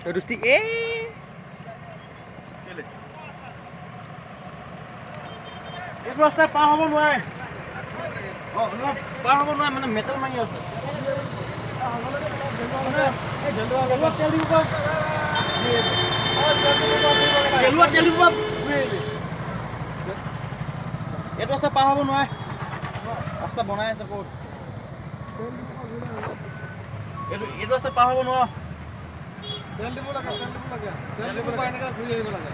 দুষ্টি এইটো ৰাস্তা পাৰ হ'ব নোৱাৰে পাৰ হ'ব নোৱাৰে মানে মেটেল মাৰি আছে এইটো ৰাস্তা পাৰ হ'ব নোৱাৰে ৰাস্তা বনাই আছে ক'ত এইটো ৰাস্তা পাৰ হ'ব নোৱাৰো তেল দিব লাগে তেল দিব লাগে এনেকৈ ঘূৰি আহিব লাগে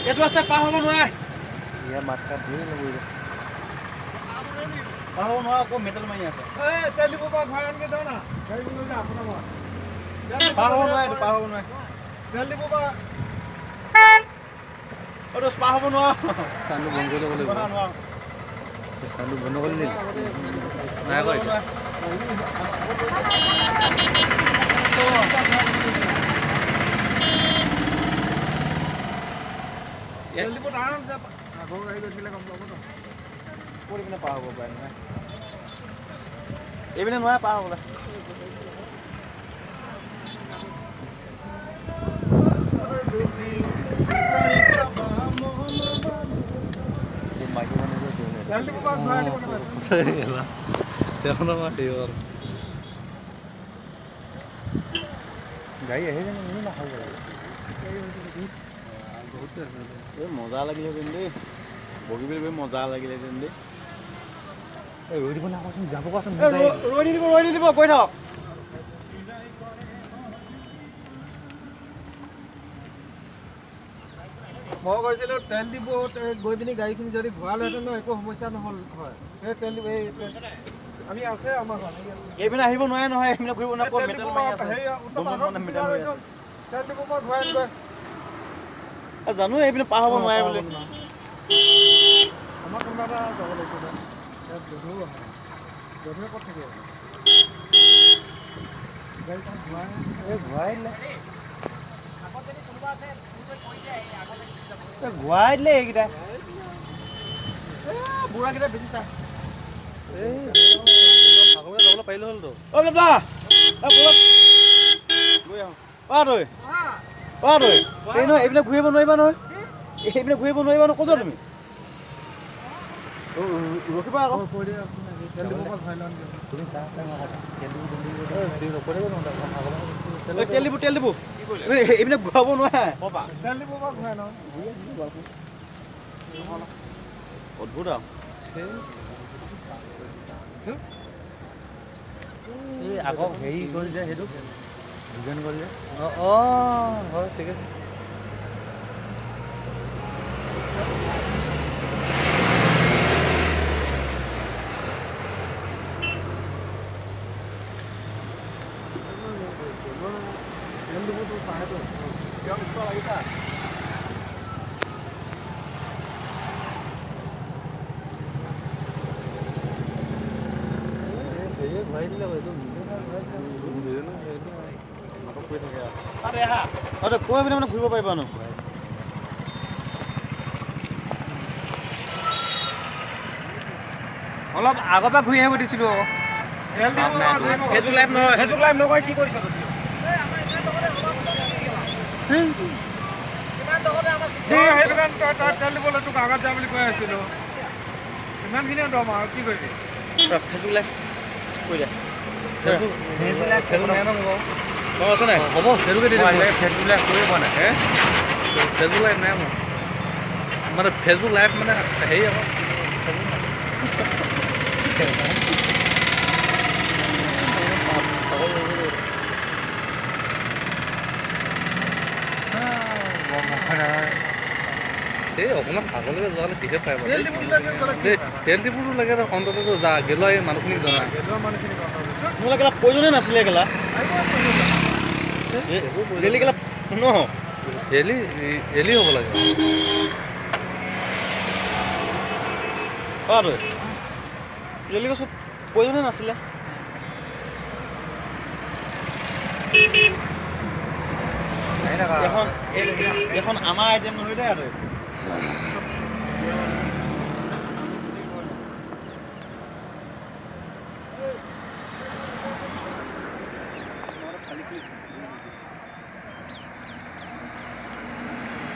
এইটো ৰাস্তা পাৰ হ'ব নোৱাৰে ইয়াৰ মাতকা ধুই নগৈ পাৰ হ'ব নোৱাৰে আকৌ মেটেল মাৰি আছে তেল দিব পৰা ঘূৰাই আনকৈ যাওঁ না গাড়ী লৈ যা আপোনাৰ ঘৰত পাৰ হ'ব নোৱাৰে এইটো পাৰ হ'ব নোৱাৰে তেল দিব পৰা এইটো পাৰ হ'ব নোৱাৰো চানটো বন্ধ কৰি ল'ব লাগিব চানটো বন্ধ কৰি দিলি নাই আকৌ পাৰ হ'ব পাৰে নহয় এইপিনে নোৱাৰে পাৰ হ'বলৈ গাড়ী আহি জানো ইমান নাখাব মজা লাগিলেহেঁতেন দেই বগীবিল মজা লাগিলেহেঁতেন দেই ৰৈ দিব নাকচোন যাব কোৱাচোন ৰৈ নিদিব গৈ থাকক মই কৈছিলোঁ তেল দিব গৈ পিনি গাড়ীখিনি যদি ঘূৰালেহেঁতেন একো সমস্যা নহ'ল হয় সেই তেল দিব আমি আছে আমাৰ এইপিনে আহিব নোৱাৰে নহয় এইপিনে ঘূৰিব নাপাব তেল দিব পৰা ঘূৰাই গৈ জানো এইপিনে পাৰ হ'ব নোৱাৰে বুলি আমাৰ কোনোবা এটা যাব লাগিছিল গধূৰ ক'ত থাকে গাড়ীখন ঘূৰাই দিলে ঘূৰাই দিলে এইকেইটা বুঢ়াকেইটা বেছি চা যাবলৈ পাৰিলো হ'লতো এইপিনে ঘূৰিব নোৱাৰিবা নহয় এইপিনে ঘূৰিব নোৱাৰিবা নহয় ক'ত তুমি ৰখিবা আকৌ তেল দিব এইপিনে ঘূৰাব নোৱাৰে অদ্ভুত আৰু এই আকৌ হেৰি কৰি যে সেইটো ডিজাইন কৰি যে হয় ঠিক আছে কৈ পিনে মানে ঘূৰিব পাৰিবা ন অলপ আগৰ পৰা ঘূৰি আহিব দিছিলোঁ আকৌ সেইটো লাইভ নহয় কি কৰিছ তেল দিবলৈ তোক আগত যাম বুলি কৈ আছিলোঁ ইমানখিনিয়ে দম আৰু কি কৰিবি ফেচবুক লাইভ কৈ দে আছে নাই হ'ব ফেচবুকে দি ফেচবুক লাইভ কৰিব পোৱা নাই ফেচবুক লাইভ নাই মোৰ মানে ফেচবুক লাইভ মানে হেৰি আকৌ এই অকণমান আগলৈকে যোৱালে টিকেট পাই তেল ডিপুটো লাগে অন্ততঃ যা গেলোৱা এই মানুহখিনিক জনা মোলৈ কেলা প্ৰয়োজনেই নাছিলে কেলা ডেইলি কেলা নহয় ডেইলি হ'ব লাগে ডেইলি কৈছোঁ প্ৰয়োজনেই নাছিলে এখন আমাৰ আইটেম নহয় দে আৰু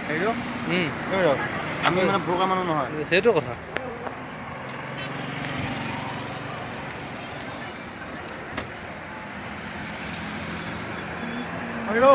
হেৰিটো আমি মানে ভোকা মানুহ নহয় সেইটো কথা হেৰিটো